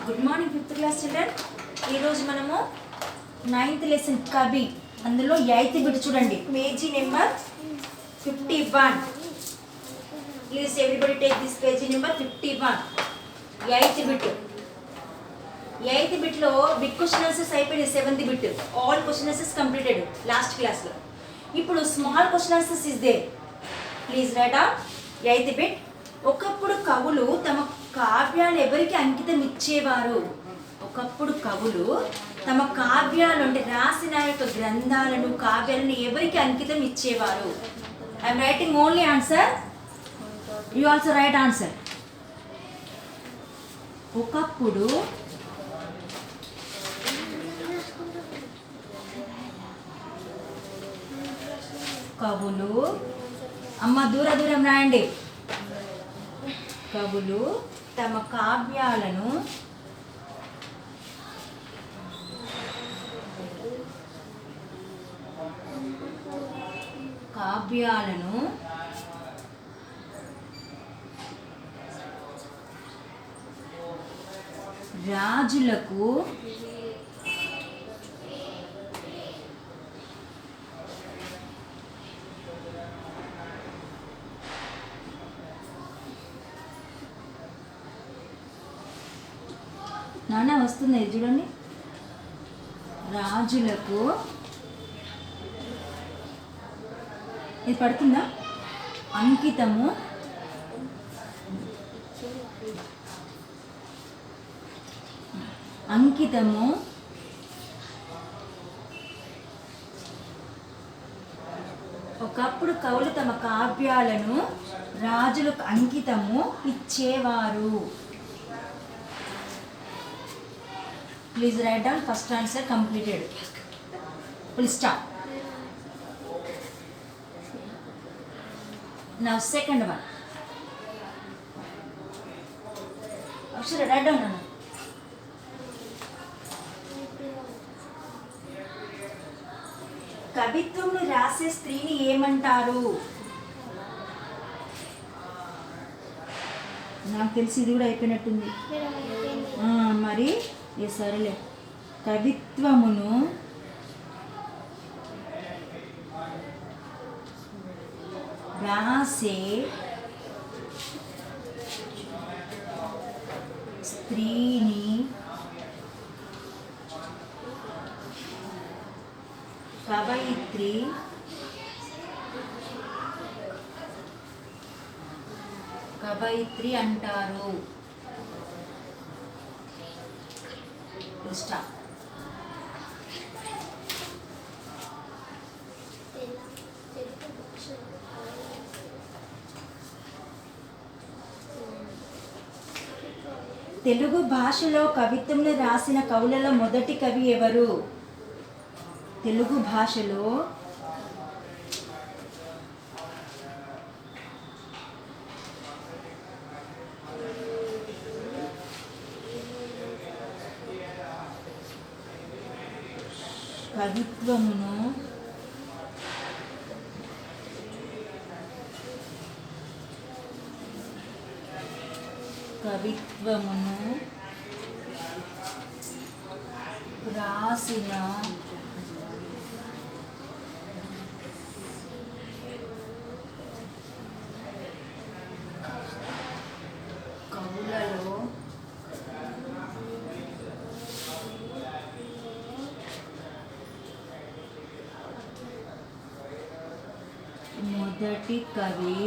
Good morning fifth class children. ఈరోజు మనము 9th lesson కవి అందులో 8th బిట్ చూడండి, page number 51. Please everybody take this page number 51. 8th bit. 8th బిట్లో big question answers అయిపోయినాయి. 7th bit all question answers completed last క్లాస్లో. ఇప్పుడు small question answers is there. Please write on 8th bit. ఒకప్పుడు కవులు తమ కావ్యాలు ఎవరికి అంకితం ఇచ్చేవారు? ఒకప్పుడు కవులు తమ కావ్యాలు అంటే రాసిన యొక్క గ్రంథాలను కావ్యాలను ఎవరికి అంకితం ఇచ్చేవారు? I'm writing only answer, you also right answer. ఒకప్పుడు కవులు, అమ్మ దూరం రాయండి. కవులు తమ కావ్యాలను రాజులకు నాన్న వస్తుంది చూడండి. రాజులకు ఇది పడుతుందా? అంకితము ఒకప్పుడు కవులు తమ కావ్యాలను రాజులకు అంకితము ఇచ్చేవారు. Please write down first answer completed. Please stop. Now second one. Akshara write down Nana. కవిత్వమును రాసే స్త్రీని ఏమంటారు? నాకు తెలిసి ఇది కూడా అయిపోయినట్టుంది. మరి సరేలే. కవిత్వమును రాసే స్త్రీని కవయిత్రి అంటారు. స్టాప్. తెలుగు భాషలో కవిత్వంను రాసిన కవులలో మొదటి కవి ఎవరు? తెలుగు భాషలో కవిత్వమును రాసిన కవులలో మొదటి కవి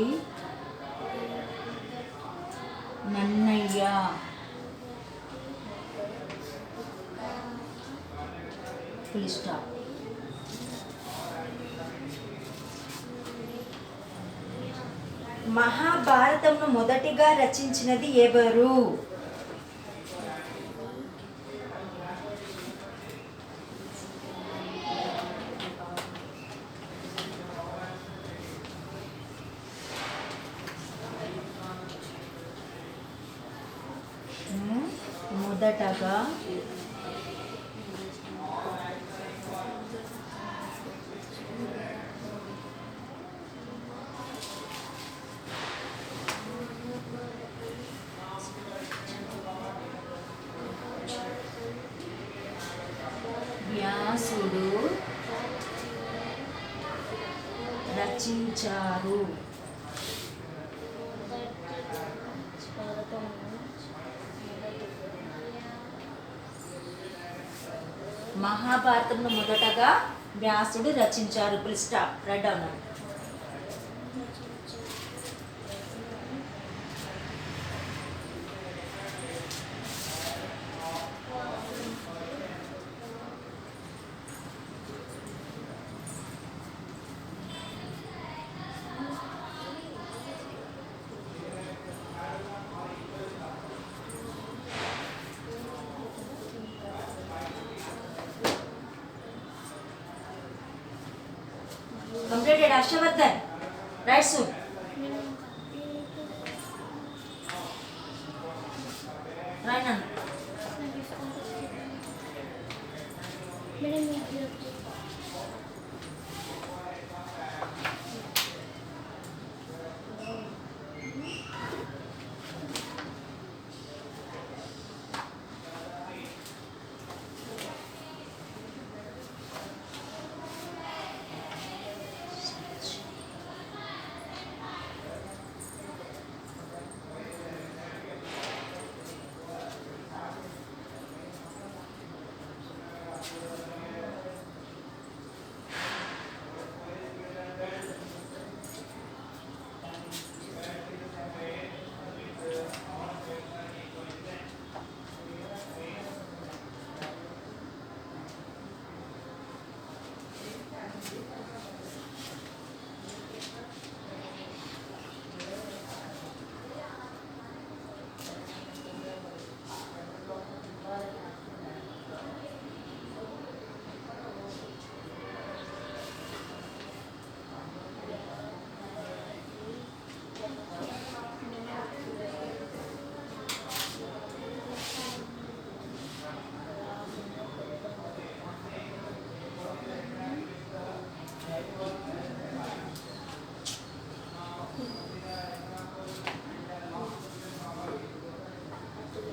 నన్నయ్య. Please stop. మహాభారతంను మొదటిగా రచించినది ఎవరు? మొదటగా వ్యాసుడు రచించారు. మహాభారతంను మొదటగా వ్యాసుడు రచించారు. Full stop. Right down. Completed. Harshavardhan. Right soon. Right now.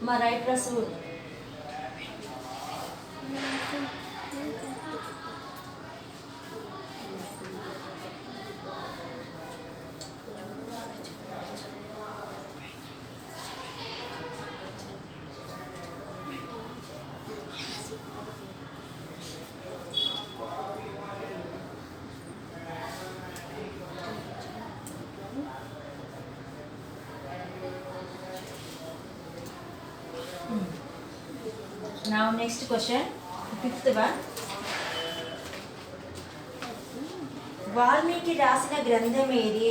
My right Rasul. Now next question, fifth one. Valmiki రాసిన గ్రంథం ఏది?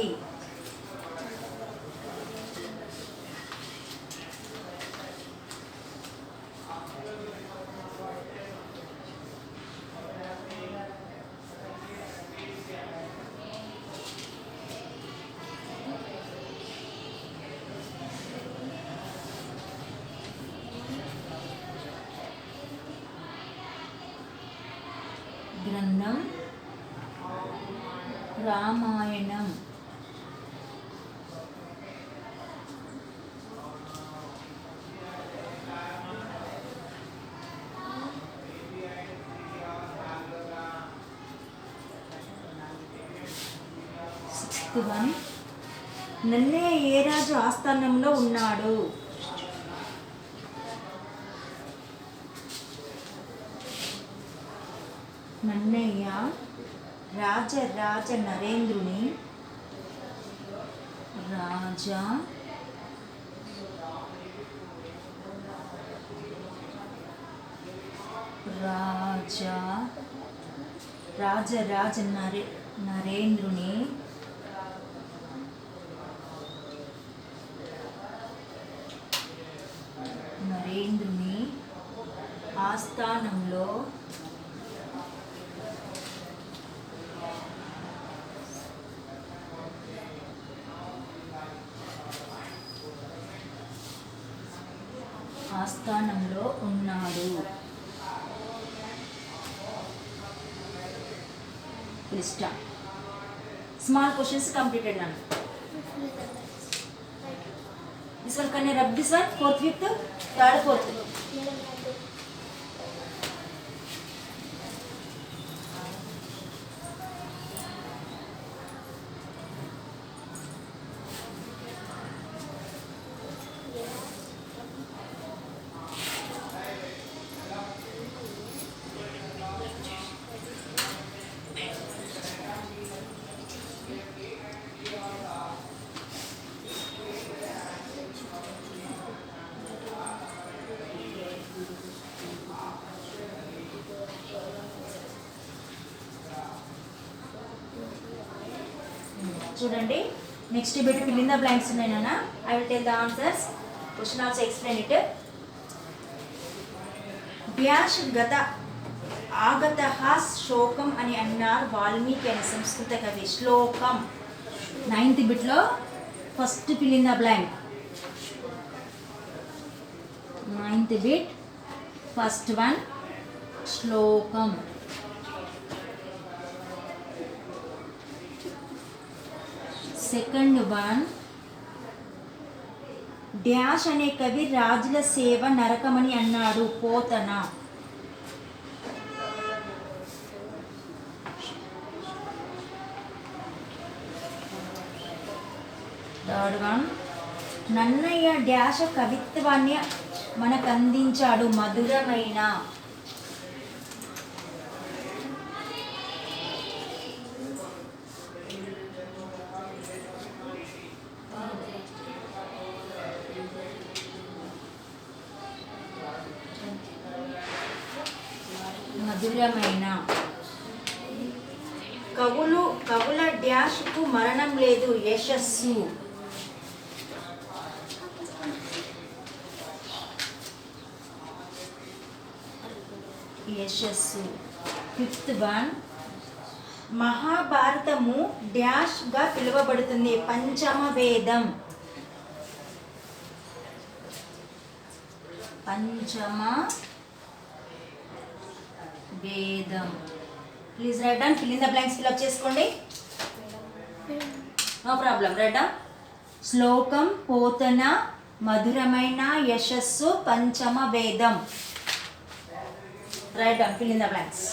గ్రంథం రామాయణం. Sixth one. నన్నయ్య ఏ రాజు ఆస్థానంలో ఉన్నాడు? నన్నయ్య రాజరాజ నరేంద్రుని రాజరాజ నరేంద్రుని ఆస్థానంలో ఉన్నాడు. Small questions completed now. This one, can you rub this one? Fourth, fifth, third, fourth. చూడండి next bit fill in the blanks ఉన్నాయి నాన్న. I will tell the answers. Question also explain it. Dash ఆగత శోకం అని అన్నారు వాల్మీకి అనే సంస్కృత కవి. శ్లోకం 9th బిట్లో first fill in the blank. 9th bit first one శ్లోకం. సెకండ్ వన్ డ్యాష్ అనే కవి రాజుల సేవ నరకమని అన్నాడు Pothana. Third one Nannaya dash కవిత్వాన్ని మనకు అందించాడు మధురమైన. కవుల డ్యాష్కు మరణం లేదు యశస్సు. యశస్సు. ఫిఫ్త్ వన్ మహాభారతము డ్యాష్గా పిలువబడుతుంది పంచమ వేదం. పంచమ వేదం. Please write down. Fill in the blanks fill up చేసుకోండి. No problem. Write down. శ్లోకం పోతన మధురమైన యశస్సు పంచమ వేదం. Write down. Fill in the blanks.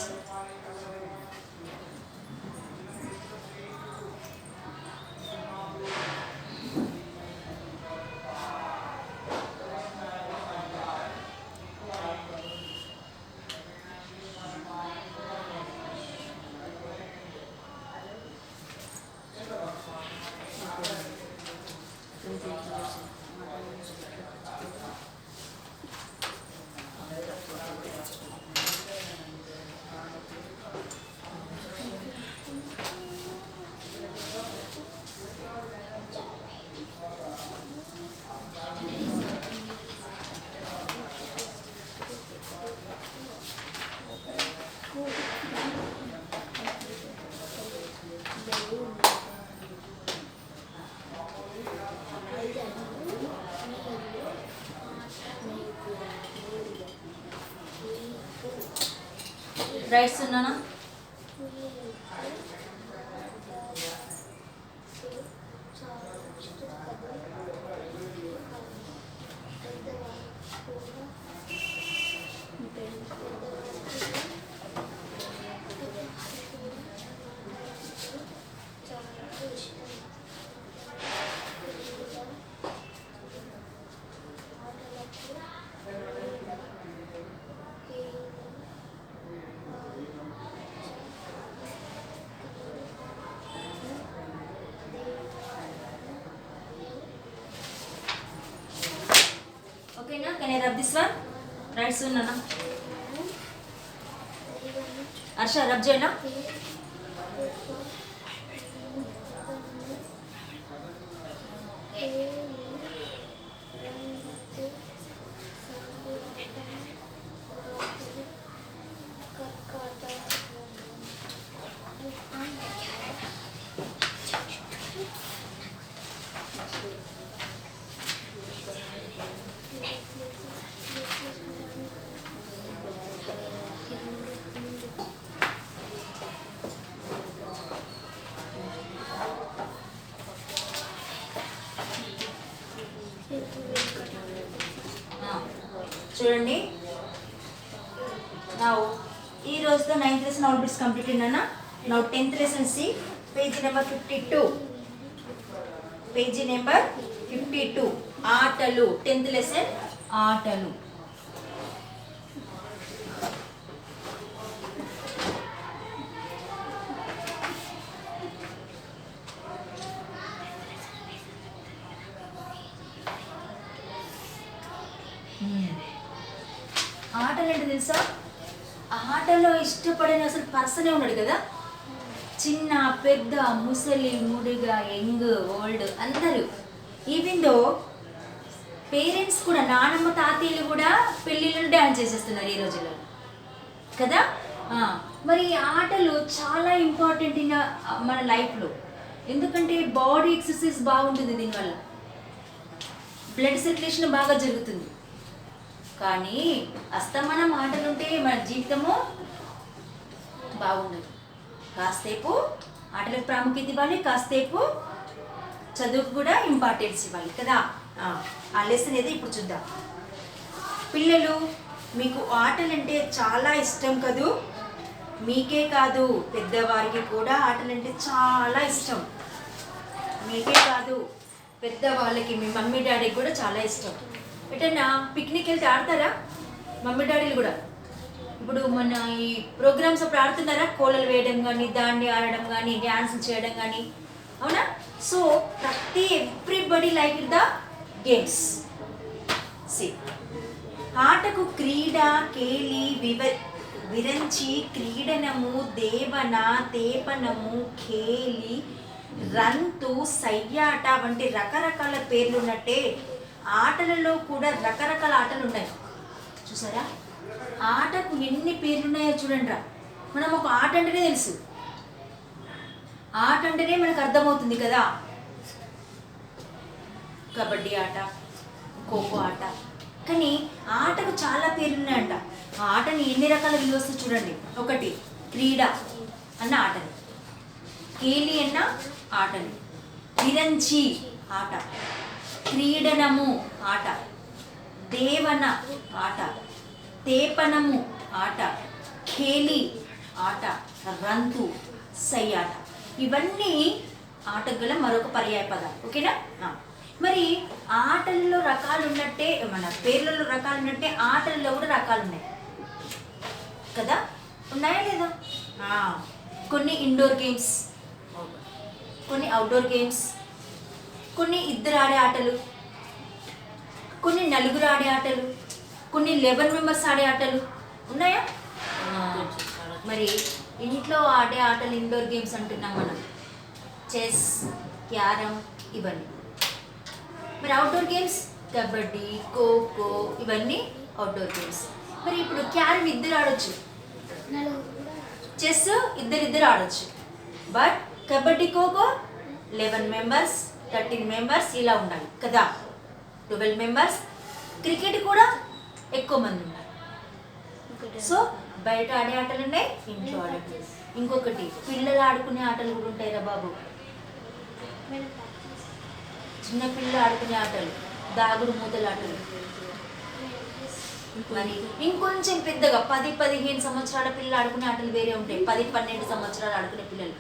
రైట్స్ ఉన్నానా? Can I rub this one? Right soon, Nana. Arsha, rub Jayna. చూడండి now ఈ రోజుతో 9th lesson all bits completed అన్న. now 10th lesson see page number 52 ఆటలు. 10th lesson ఆటలు. ఆటలు అంటే తెలుసా? ఆటలో ఇష్టపడిన అసలు పర్సనే ఉన్నాడు కదా, చిన్న పెద్ద ముసలి ముడిగా యంగ్ ఓల్డ్ అందరూ, ఈవెన్ దో పేరెంట్స్ కూడా, నానమ్మ తాతయ్యలు కూడా పెళ్ళిళ్ళు డ్యాన్స్ చేసేస్తున్నారు ఈ రోజుల్లో కదా. మరి ఈ ఆటలు చాలా ఇంపార్టెంట్ ఇన్ మన లైఫ్లో. ఎందుకంటే బాడీ ఎక్సర్సైజ్ బాగుంటుంది, దీనివల్ల బ్లడ్ సర్క్యులేషన్ బాగా జరుగుతుంది. కానీ అస్తమానం ఆటలు ఉంటే మన జీవితము బాగుండదు. కాసేపు ఆటలకు ప్రాముఖ్యత ఇవ్వాలి, కాసేపు చదువుకు కూడా ఇంపార్టెన్స్ ఇవ్వాలి కదా. ఆ లెసన్ ఏదో ఇప్పుడు చూద్దాం. పిల్లలు, మీకు ఆటలంటే చాలా ఇష్టం కదూ. మీకే కాదు, పెద్దవారికి కూడా ఆటలంటే చాలా ఇష్టం. మీకే కాదు, పెద్దవాళ్ళకి, మీ మమ్మీ డాడీకి కూడా చాలా ఇష్టం. ఎటన్నా పిక్నిక్ వెళ్తే ఆడతారా మమ్మీ డాడీలు కూడా? ఇప్పుడు మన ఈ ప్రోగ్రామ్స్ అప్పుడు ఆడుతున్నారా? కోలలు వేయడం కానీ, దాండి ఆడడం కానీ, డ్యాన్స్ చేయడం కానీ, అవునా? So everybody like the games. సి, ఆటకు క్రీడ, కేలి, విరంచి, క్రీడనము, దేవన, తేపనము, ఖేలి, రంతు, సయ్యాట వంటి రకరకాల పేర్లు ఉన్నట్టే ఆటలలో కూడా రకరకాల ఆటలు ఉన్నాయి. చూసారా? ఆటకు ఎన్ని పేర్లు ఉన్నాయో చూడండి రా. మనం ఒక ఆట అంటేనే తెలుసు, ఆట అంటేనే మనకు అర్థమవుతుంది కదా. కబడ్డీ ఆట, ఖోఖో ఆట. కానీ ఆటకు చాలా పేర్లు ఉన్నాయంట. ఆ ఆటని ఎన్ని రకాల విలువస్తూ చూడండి. ఒకటి క్రీడ అన్న ఆటని, కేలి అన్న ఆటని, విరంచి ఆట, క్రీడనము ఆట, దేవన ఆట, తేపనము ఆట, ఖేలి ఆట, రంతు, సయ్యాట. ఇవన్నీ ఆటకు గల మరొక పర్యాయ పదాలు. ఓకేనా? మరి ఆటల్లో రకాలు ఉన్నట్టే, మన పేర్లలో రకాలు ఉన్నట్టే ఆటల్లో కూడా రకాలు ఉన్నాయి కదా. ఉన్నాయా లేదా? కొన్ని ఇండోర్ గేమ్స్, కొన్ని అవుట్డోర్ గేమ్స్, కొన్ని ఇద్దరు ఆడే ఆటలు, కొన్ని నలుగురు ఆడే ఆటలు, కొన్ని 11 మెంబర్స్ ఆడే ఆటలు ఉన్నాయా? మరి ఇంట్లో ఆడే ఆటలు ఇండోర్ గేమ్స్ అంటున్నాం మనం, చెస్, క్యారమ్ ఇవన్నీ. మరి అవుట్డోర్ గేమ్స్ కబడ్డీ, ఖోఖో ఇవన్నీ అవుట్డోర్ గేమ్స్. మరి ఇప్పుడు క్యారమ్ ఇద్దరు ఆడొచ్చు, చెస్ ఇద్దరు ఆడొచ్చు. But kabaddi, kho kho 11 members, 13 members ఇలా ఉండాలి కదా, 12 మెంబర్స్. క్రికెట్ కూడా ఎక్కువ మంది ఉన్నారు. సో బయట ఆడే ఆటలు ఉన్నాయి, ఇంట్లో ఆడే. ఇంకొకటి పిల్లలు ఆడుకునే ఆటలు కూడా ఉంటాయి రా బాబు. చిన్న పిల్లలు ఆడుకునే ఆటలు, దాగుడు మూతల ఆటలు. మరి ఇంకొంచెం పెద్దగా 10-15 సంవత్సరాల పిల్లలు ఆడుకునే ఆటలు వేరే ఉంటాయి. 10-12 సంవత్సరాలు ఆడుకునే పిల్లలు,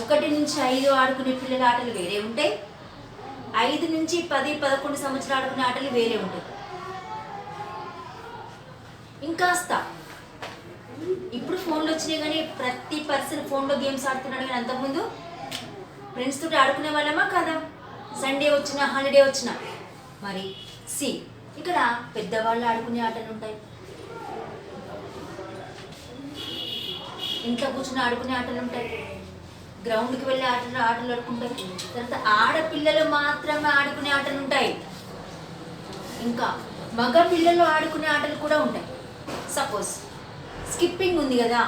1 నుంచి 5 ఆడుకునే పిల్లల ఆటలు వేరే ఉంటాయి. 5 నుంచి 10-11 సంవత్సరాలు ఆడుకునే ఆటలు వేరే ఉంటాయి. ఇంకాస్త ఇప్పుడు ఫోన్లు వచ్చినాయి, కానీ ప్రతి పర్సన్ ఫోన్లో గేమ్స్ ఆడుతున్నాడు. కానీ అంతకుముందు ఫ్రెండ్స్ తోటి ఆడుకునే వాళ్ళమా కదా, సండే వచ్చినా హాలిడే వచ్చినా. మరి ఇక్కడ పెద్దవాళ్ళు ఆడుకునే ఆటలు ఉంటాయి, ఇంట్లో కూర్చుని ఆడుకునే ఆటలు ఉంటాయి, గ్రౌండ్కి వెళ్ళి ఆటలు ఆడుకుంటారు. తర్వాత ఆడపిల్లలు మాత్రమే ఆడుకునే ఆటలు ఉంటాయి. ఇంకా మగ పిల్లలు ఆడుకునే ఆటలు కూడా ఉంటాయి. సపోజ్ స్కిప్పింగ్ ఉంది కదా,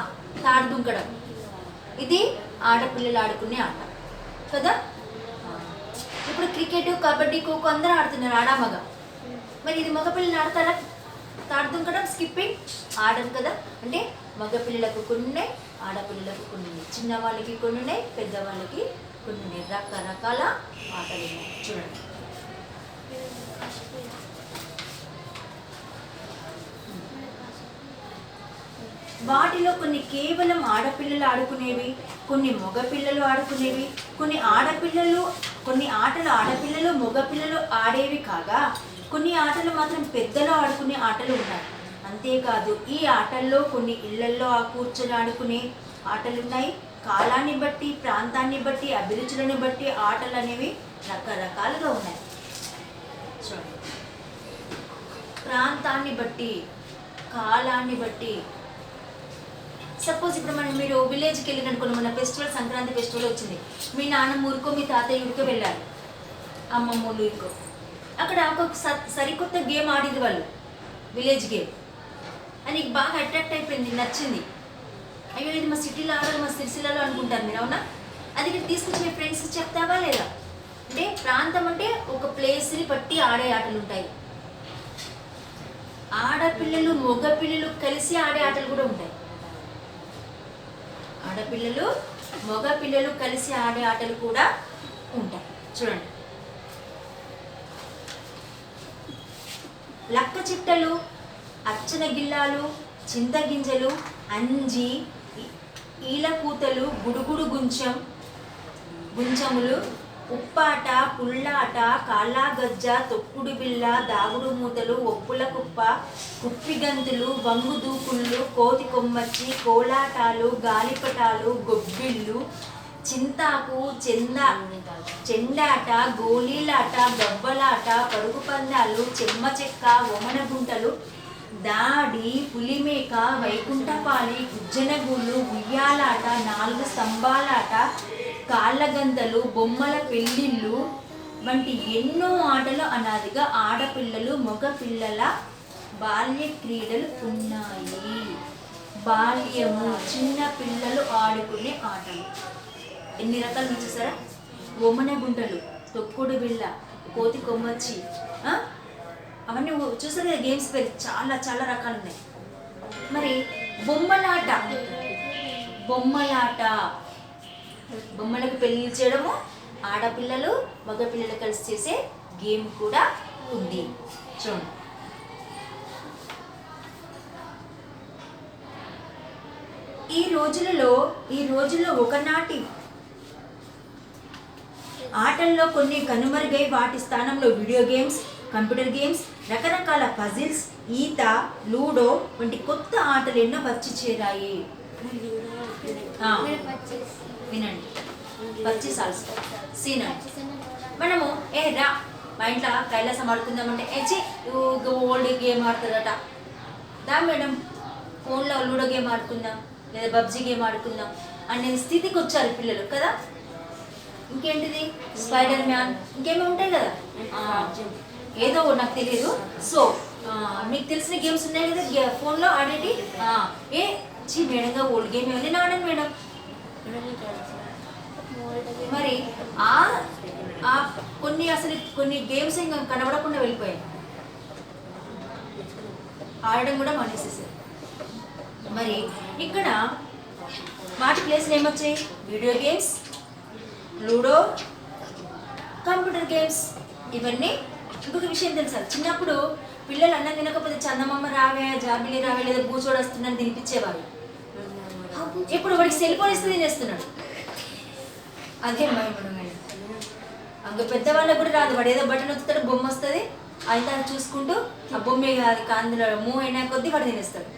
తాడు దుంకడం, ఇది ఆడపిల్లలు ఆడుకునే ఆట కదా. ఇప్పుడు క్రికెట్, కబడ్డీ, ఖోఖో అందరూ ఆడుతున్నారు, ఆడమగ. మరి ఇది మగపిల్లలు ఆడతారా? తాడు దుంకడం, స్కిప్పింగ్ ఆడరు కదా. అంటే మగపిల్లలకు కొన్ని ఉన్నాయి, ఆడపిల్లలకు కొన్ని ఉన్నాయి, చిన్నవాళ్ళకి కొన్ని ఉన్నాయి, పెద్దవాళ్ళకి కొన్ని ఉన్నాయి. రకరకాల ఆటలు ఉన్నాయి చూడండి. వాటిలో కొన్ని కేవలం ఆడపిల్లలు ఆడుకునేవి, కొన్ని మగపిల్లలు ఆడుకునేవి, కొన్ని ఆటలు ఆడపిల్లలు మగపిల్లలు ఆడేవి కాగా, కొన్ని ఆటలు మాత్రం పెద్దలు ఆడుకునే ఆటలు ఉన్నాయి. అంతేకాదు ఈ ఆటల్లో కొన్ని ఇళ్లల్లో కూర్చొని ఆడుకునే ఆటలు ఉన్నాయి. కాలాన్ని బట్టి, ప్రాంతాన్ని బట్టి, అభిరుచులను బట్టి ఆటలు అనేవి రకరకాలుగా ఉన్నాయి. చూడండి, ప్రాంతాన్ని బట్టి, కాలాన్ని బట్టి సపోజ్ ఇప్పుడు మీరు విలేజ్కి వెళ్ళిననుకోండి, మన ఫెస్టివల్ సంక్రాంతి ఫెస్టివల్ వచ్చింది, మీ నాన్నమ్మ ఊరికో మీ తాతయ్య ఊరికో వెళ్ళాలి, అమ్మమ్మ ఊరికో, అక్కడ ఒక సరికొత్త గేమ్ ఆడింది వాళ్ళు, విలేజ్ గేమ్, అని బాగా అట్రాక్ట్ అయిపోయింది, నచ్చింది. అయ్యో ఇది మా సిటీలో ఆడాలి, మా సిరిసిల్లలో అనుకుంటారు మీరు, అవునా? అది ఇక్కడ తీసుకొచ్చి మీ ఫ్రెండ్స్ చెప్తావా లేదా? అంటే ప్రాంతం అంటే ఒక ప్లేస్ని బట్టి ఆడే ఆటలు ఉంటాయి. ఆడపిల్లలు మగ పిల్లలు కలిసి ఆడే ఆటలు కూడా ఉంటాయి. ఆడపిల్లలు మగ పిల్లలు కలిసి ఆడే ఆటలు కూడా ఉంటాయి. చూడండి, లక్క చిట్టలు, అచ్చన గిల్లాలు, చింతగింజలు, అంజి, ఈలకూతలు, గుడుగుడు గుంచములు, ఉప్పాట, పుల్లాట, కాళ్ళగజ్జ, తొక్కుడు బిళ్ళ, దాగుడు మూతలు, ఒప్పుల కుప్ప, కుప్పిగంతులు, వంగు దూకుళ్ళు, కోతి కొమ్మచ్చి, కోలాటాలు, గాలిపటాలు, గొబ్బిళ్ళు, చింతాకు, చెండాట, గోళీలాట, గబ్బలాట, పరుగు పందాలు, చెమ్మ చెక్క, ఒమన గుంటలు, దాడి, పులిమేక, వైకుంఠపాలి, గుజ్జనగూళ్ళు, ఉయ్యాలాట, 4 స్తంభాలాట, కాళ్ళగంతలు, బొమ్మల పెళ్ళిళ్ళు వంటి ఎన్నో ఆటలు అనాదిగా ఆడపిల్లలు మగ పిల్లల బాల్య క్రీడలు ఉన్నాయి. బాల్యము చిన్న పిల్లలు ఆడుకునే ఆటలు ఎన్ని రకాలు చూసారా? ఒమన గుంటలు, తొక్కుడు బిళ్ళ, కోతి కొమ్మచ్చి, అవన్నీ చూసారు కదా గేమ్స్ పేరు, చాలా చాలా రకాలు ఉన్నాయి. మరి బొమ్మలాట, బొమ్మలకు పెళ్లి చేయడము ఆడపిల్లలు మగపిల్లలు కలిసి చేసే గేమ్ కూడా ఉంది. చూడండి, ఈ రోజుల్లో ఒకనాటి ఆటల్లో కొన్ని కనుమరుగై వాటి స్థానంలో వీడియో గేమ్స్, కంప్యూటర్ గేమ్స్, రకరకాల పజిల్స్, ఈత, లూడో వంటి కొత్త ఆటలు ఎన్నో వచ్చి చేరాయి. వినండి, పచ్చిసాల్స్ సీనండి. మనము రా మా ఇంట్లో కైలాసం ఆడుకుందామంటే ఓల్డ్ గేమ్ ఆడుతుందట, దా మేడం ఫోన్లో లూడో గేమ్ ఆడుకుందాం లేదా పబ్జీ గేమ్ ఆడుకుందాం అనే స్థితికి వచ్చారు పిల్లలు కదా. ఇంకేంటిది స్పైడర్ మ్యాన్, ఇంకేమో ఉంటాయి కదా, ఏదో నాకు తెలియదు. సో మీకు తెలిసిన గేమ్స్ ఉన్నాయి కదా ఫోన్లో ఆడేటి. మేడంగా ఓల్డ్ గేమ్ ఏమైనా ఆడండి మేడం. మరి కొన్ని గేమ్స్ ఇంకా కనబడకుండా వెళ్ళిపోయాయి, ఆడడం కూడా మానేసేసారు. మరి ఇక్కడ వాటి ప్లేస్లో ఏమొచ్చాయి? Video games, ludo, computer games. ఇవన్నీ ఇంకొక విషయం తెలుసా, చిన్నప్పుడు పిల్లలు అన్నం తినకపోతే చందమామ రావే, జాబిలి రావే లేదా బూచోడు వస్తుందని తినిపించేవారు. ఇప్పుడు వాడికి సెల్ ఫోన్ ఇస్తే తినేస్తున్నాడు. అదే అంక పెద్దవాళ్ళకు కూడా రాదు, వాడు ఏదో బటన్ వస్తాడు, బొమ్మ వస్తుంది, అయితే అది చూసుకుంటూ ఆ బొమ్మే కాదు అందులో మూవ్ అయినా కొద్దీ వాడు తినేస్తాడు.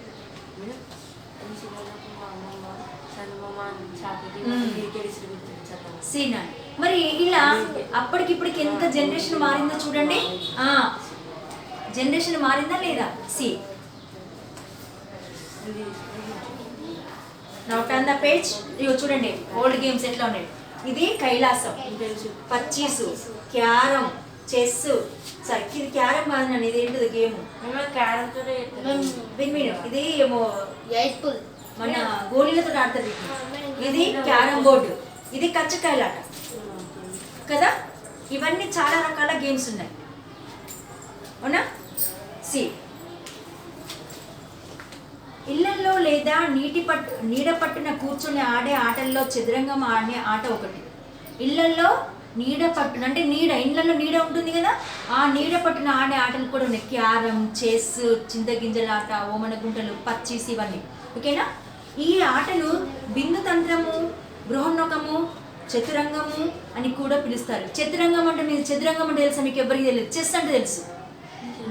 సీనా మరి ఇలా అప్పటికిప్పటికి ఎంత జనరేషన్ మారిందో చూడండి. జనరేషన్ మారిందా లేదా? See now turn the page. ఇగో చూడండి ఓల్డ్ గేమ్స్ ఎట్లా ఉన్నాయి. ఇది కైలాసం, పచ్చీసు, క్యారం, చెస్. సరే ఇది క్యారం కాదు నన్ను, ఇది ఏంటిది గేమ్, ఇది ఏమో మన గోళీలతో ఆడుతుంది. ఇది క్యారం బోర్డు, ఇది కచ్చకాయలాట కదా. ఇవన్నీ చాలా రకాల గేమ్స్ ఉన్నాయి, అవునా? సి ఇళ్లలో లేదా నీడ పట్టున కూర్చొని ఆడే ఆటల్లో చదురంగం ఆడే ఆట ఒకటి. ఇళ్లలో నీడ పట్టున అంటే ఇళ్లలో నీడ ఉంటుంది కదా, ఆ నీడ పట్టున ఆడే ఆటలు కూడా ఉన్నాయి. క్యారం, చెస్, చింతగింజల ఆట, ఓమన గుంటలు, పచ్చీస్, ఇవన్నీ ఓకేనా. ఈ ఆటలు బిందు తంత్రము, బృహన్నకము, చతురంగము అని కూడా పిలుస్తారు. చతురంగం అంటే చతురంగం అంటే తెలుసా మీకు? ఎవరికి తెలియదు. చెస్ అంటే తెలుసు,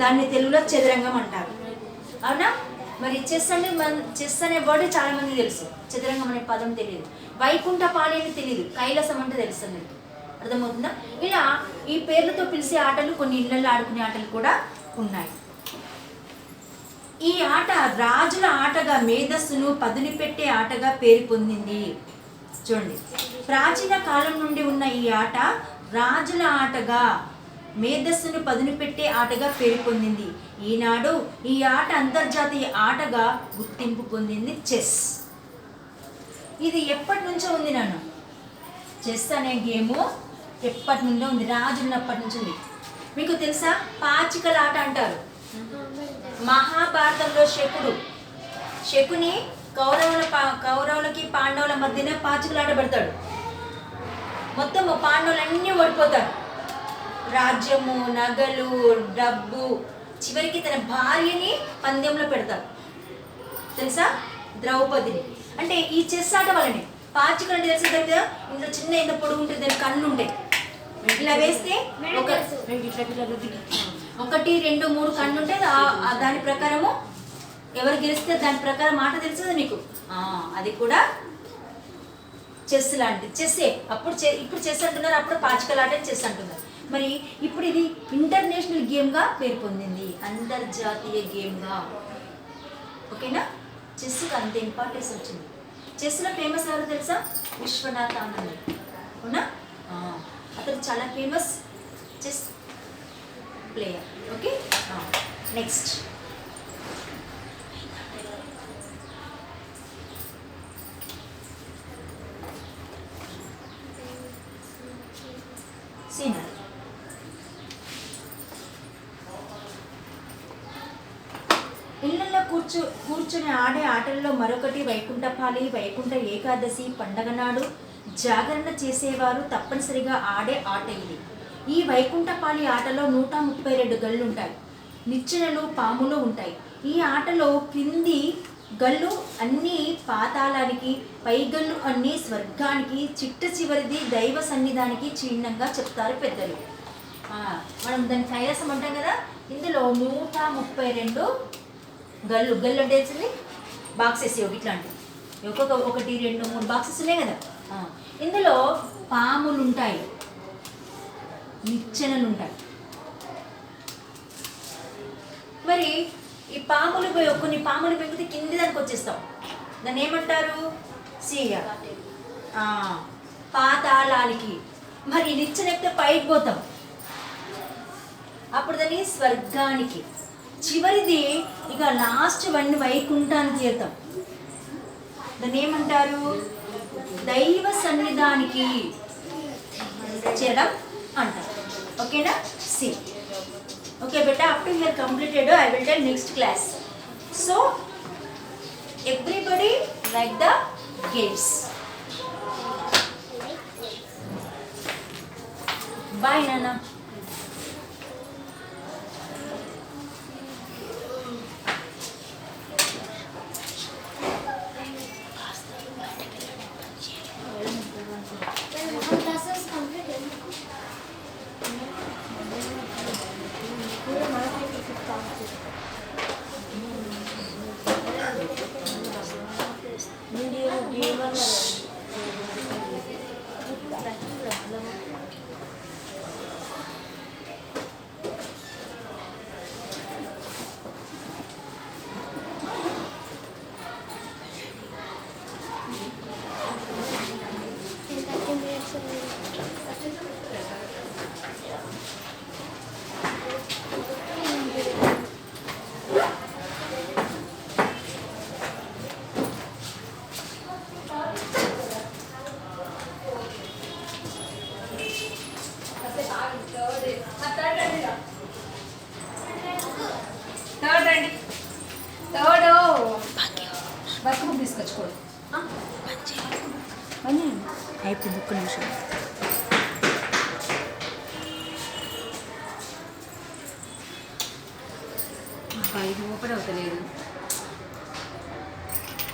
దాన్ని తెలుగులో చతురంగం అంటారు, అవునా? మరి చెస్ అనే వర్డ్ చాలా మంది తెలుసు, చతురంగం అనే పదం తెలియదు. వైకుంఠపాలి అని తెలియదు, కైలాసం అంటే తెలుసు మీకు, అర్థమవుతుందా? ఇలా ఈ పేర్లతో పిలిచే ఆటలు, కొన్ని ఇళ్లలో ఆడుకునే ఆటలు కూడా ఉన్నాయి. ఈ ఈ ఆట రాజుల ఆటగా, మేధస్సును పదుని పెట్టే ఆటగా పేరు పొందింది. చూడండి, ప్రాచీన కాలం నుండి ఉన్న ఈ ఆట రాజుల ఆటగా, మేధస్సును పదును పెట్టే ఆటగా పేరు పొందింది. ఈనాడు ఈ ఆట అంతర్జాతీయ ఆటగా గుర్తింపు పొందింది. చెస్. ఇది ఎప్పటి నుంచో ఉంది నాన్న. చెస్ అనే గేము ఎప్పటి నుండో ఉంది, రాజున్నప్పటి నుంచి ఉంది. మీకు తెలుసా, పాచికల ఆట అంటారు. మహాభారతంలో శకుని కౌరవులకి పాండవుల మధ్యన పాచికలాట పెడతాడు. మొత్తం పాండవులన్నీ ఓడిపోతారు. రాజ్యము, నగలు, డబ్బు, చివరికి తన భార్యని పందెంలో పెడతారు. తెలుసా, ద్రౌపదిని. అంటే ఈ చెస్ ఆట వల్లనే. పాచికలు అంటే తెలిసి కదా, ఇంట్లో చిన్న ఎంత పొడుగు ఉంటుంది, దాని కళ్ళు ఉంటాయి. ఇట్లా వేస్తే 1, 2, 3 కళ్ళు ఉంటే దాని ప్రకారము ఎవరు గెలిస్తే దాని ప్రకారం మాట తెలుస్తుంది మీకు. అది కూడా చెస్ లాంటిది. చెస్సే. ఇప్పుడు చెస్ అంటున్నారు, అప్పుడు పాచికలాట చెస్ అంటున్నారు. మరి ఇప్పుడు ఇది ఇంటర్నేషనల్ గేమ్గా పేరు పొందింది, అంతర్జాతీయ గేమ్గా. ఓకేనా? చెస్కి అంత ఇంపార్టెన్స్ వచ్చింది. చెస్లో ఫేమస్ ఎవరు తెలుసా? విశ్వనాథ్ ఆనంద్. అవునా? అతను చాలా famous chess player. Okay, next Sinner. ఇళ్లలో కూర్చుని ఆడే ఆటల్లో మరొకటి వైకుంఠపాలి. వైకుంఠ ఏకాదశి పండగ నాడు జాగరణ చేసేవారు తప్పనిసరిగా ఆడే ఆట ఇది. ఈ వైకుంఠపాలి ఆటలో 132 గళ్ళు ఉంటాయి. నిచ్చెనలు, పాములు ఉంటాయి. ఈ ఆటలో కింది గళ్ళు అన్నీ పాతాళానికి, పై గళ్ళు అన్నీ స్వర్గానికి, చిట్ట చివరిది దైవ సన్నిధానికి చిహ్నంగా చెప్తారు పెద్దలు. మనం దాన్ని కైలాసం అంటాం కదా. ఇందులో 132 గళ్ళు అంటే తెలిసింది, బాక్సెస్ ఇట్లాంటివి. ఒక్కొక్క 1, 2, 3 బాక్సెస్ ఉన్నాయి కదా. ఇందులో పాములు ఉంటాయి, నిచ్చెనలు ఉంటాయి. మరి ఈ పాములు కొన్ని పాములు పెంగితే కింది దానికి వచ్చేస్తాం. దాన్ని ఏమంటారు? పాతాళానికి. మరి నిచ్చెన ఎక్కితే పైకి పోతాం, అప్పుడు దాన్ని స్వర్గానికి. చివరిది ఇక లాస్ట్ వన్ వైకుంఠానికి చేరుతాం. దాన్ని ఏమంటారు? దైవ సన్నిధానికి చేరడం అంటారు. ఓకేనా? సి. ఓకే బేటా, up to here completed. I will tell next class. So everybody like the games. Bye నాన్న. బతుకు తీసుకొచ్చుకోండి. అయిపోయింది, ఒక్క నిమిషం. ఇది ఓపెన్ అవుతలేదు.